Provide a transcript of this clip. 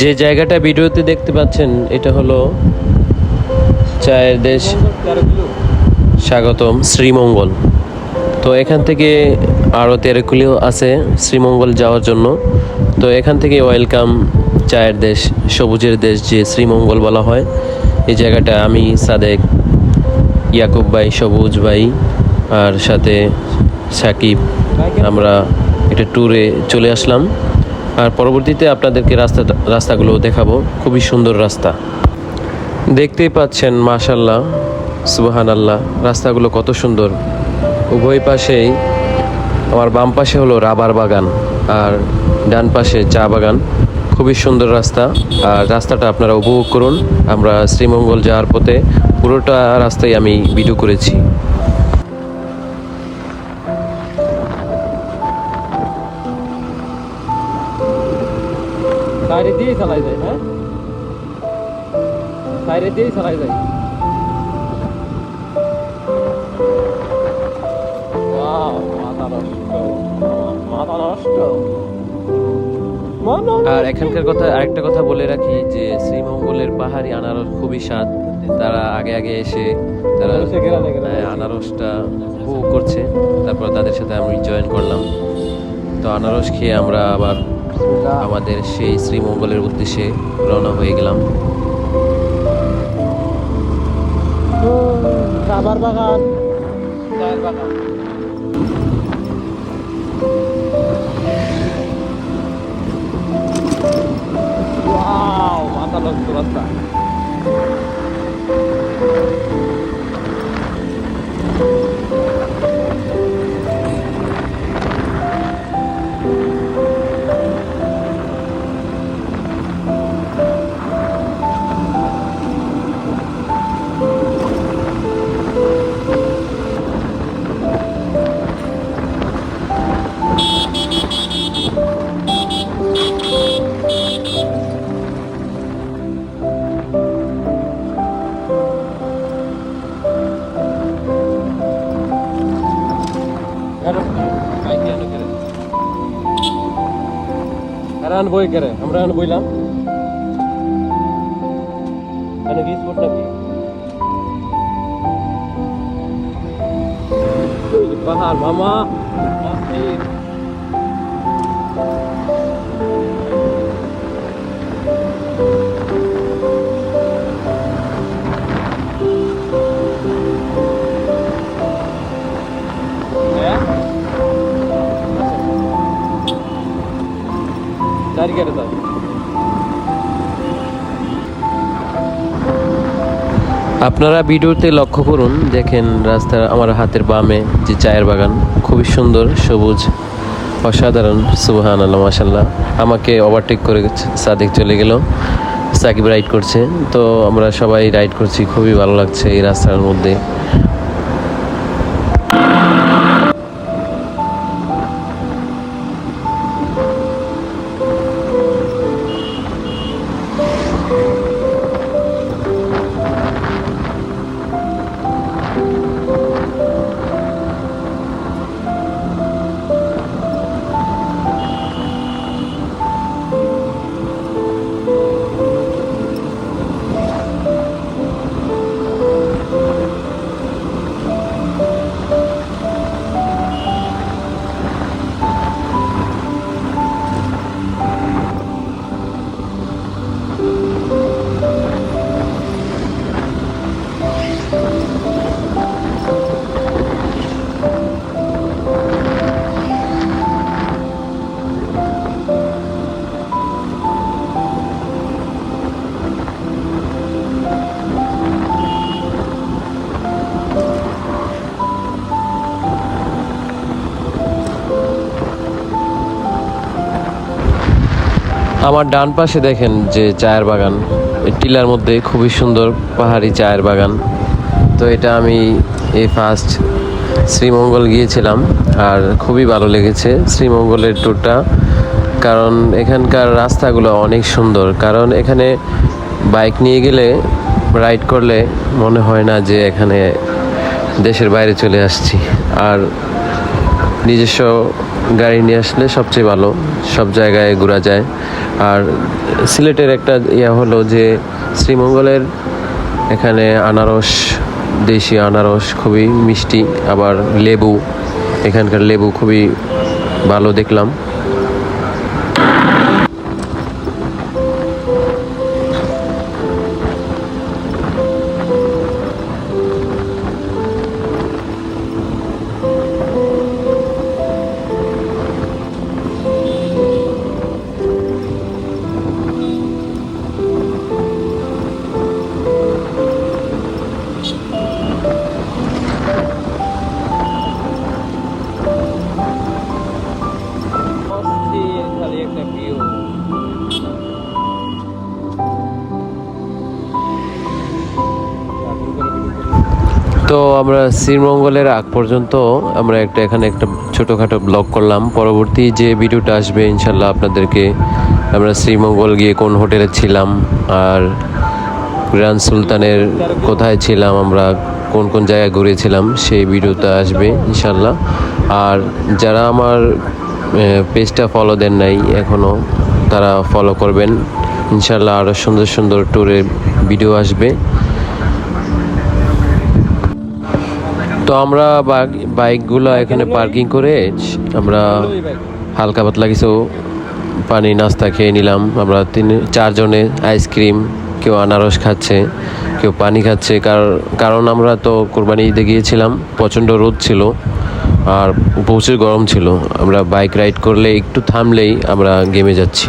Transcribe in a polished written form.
যে জায়গাটা ভিডিওতে দেখতে পাচ্ছেন এটা হলো চায়ের দেশ স্বাগতম শ্রীমঙ্গল। তো এখান থেকে আরও 13 কিলো আছে শ্রীমঙ্গল যাওয়ার জন্য। তো এখান থেকে ওয়েলকাম চায়ের দেশ, সবুজের দেশ যে শ্রীমঙ্গল বলা হয়। এই জায়গাটা আমি, সাদেক, ইয়াকুব ভাই, সবুজ ভাই আর সাথে সাকিব আমরা একটা ট্যুরে চলে আসলাম। আর পরবর্তীতে আপনাদেরকে রাস্তাগুলো দেখাবো। খুবই সুন্দর রাস্তা, দেখতেই পাচ্ছেন। মাশাল্লাহ, সুবহানাল্লাহ, রাস্তাগুলো কত সুন্দর। উভয় পাশেই, আমার বাম পাশে হলো রাবার বাগান আর ডান পাশে চা বাগান। খুবই সুন্দর রাস্তা, আর রাস্তাটা আপনারা উপভোগ করুন। আমরা শ্রীমঙ্গল যাওয়ার পথে পুরোটা রাস্তায় আমি ভিডিও করেছি। সাইডে দিয়েই চালাই যায়, হ্যাঁ, সাইডে দিয়েই চালাই যায়। আর এখানকার কথা, আরেকটা কথা বলে রাখি যে শ্রীমঙ্গলের পাহাড়ি আনারস খুবই স্বাদ। তারা আগে আগে এসে তারা আনারসটা উপভোগ করছে, তারপর তাদের সাথে আমি জয়েন করলাম। তো আনারস খেয়ে আমরা আবার আমাদের সেই শ্রীমঙ্গলের উদ্দেশ্যে রওনা হয়ে গেলাম। রাবার বাগান, চায়ের বাগান। মাথা নষ্ট রাস্তা। বই করে আমরা বইলাম কি স্পট নাকি পাহাড় মামা। আপনারা ভিডিওতে লক্ষ্য করুন, দেখেন রাস্তার আমার হাতের বামে যে চায়ের বাগান, খুবই সুন্দর, সবুজ, অসাধারণ। সুবহানাল্লাহ, মাশাল্লাহ। আমাকে ওভারটেক করে সাদেক চলে গেল, সাকিব রাইড করছে। তো আমরা সবাই রাইড করছি, খুবই ভালো লাগছে এই রাস্তার মধ্যে। আমার ডান পাশে দেখেন যে চায়ের বাগান, টিলার মধ্যে খুবই সুন্দর পাহাড়ি চায়ের বাগান। তো এটা আমি এই ফার্স্ট শ্রীমঙ্গল গিয়েছিলাম, আর খুবই ভালো লেগেছে শ্রীমঙ্গলের ট্যুরটা। কারণ এখানকার রাস্তাগুলো অনেক সুন্দর। কারণ এখানে বাইক নিয়ে গেলে, রাইড করলে মনে হয় না যে এখানে দেশের বাইরে চলে আসছি। আর নিজস্ব গাড়ি নিয়ে আসলে সবচেয়ে ভালো, সব জায়গায় ঘোরা যায়। আর সিলেটের একটা ইয়া হলো যে শ্রীমঙ্গলের এখানে আনারস, দেশি আনারস খুবই মিষ্টি, আবার লেবু, এখানকার লেবু খুবই ভালো দেখলাম। অস্থির খালি একটা ভিউ। তো আমরা শ্রীমঙ্গলের আগ পর্যন্ত আমরা এখানে একটা ছোটোখাটো ব্লগ করলাম। পরবর্তী যে ভিডিওটা আসবে ইনশাল্লাহ আপনাদেরকে আমরা শ্রীমঙ্গল গিয়ে কোন হোটেলে ছিলাম, আর গ্র্যান্ড সুলতানের কোথায় ছিলাম, আমরা কোন কোন জায়গায় ঘুরেছিলাম, সেই ভিডিওটা আসবে ইনশাল্লাহ। আর যারা আমার পেজটা ফলো দেন নাই এখনও, তারা ফলো করবেন ইনশাল্লাহ। আরও সুন্দর সুন্দর ট্যুরের ভিডিও আসবে। তো আমরা বাইকগুলো এখানে পার্কিং করে আমরা হালকা পাতলা কিছু পানি নাস্তা খেয়ে নিলাম। আমরা 4জনে আইসক্রিম, কেউ আনারস খাচ্ছে, কেউ পানি খাচ্ছে। কারণ আমরা তো কোরবানি ঈদে গিয়েছিলাম, প্রচণ্ড রোদ ছিল আর প্রচুর গরম ছিল। আমরা বাইক রাইড করলে একটু থামলেই আমরা গেমে যাচ্ছি।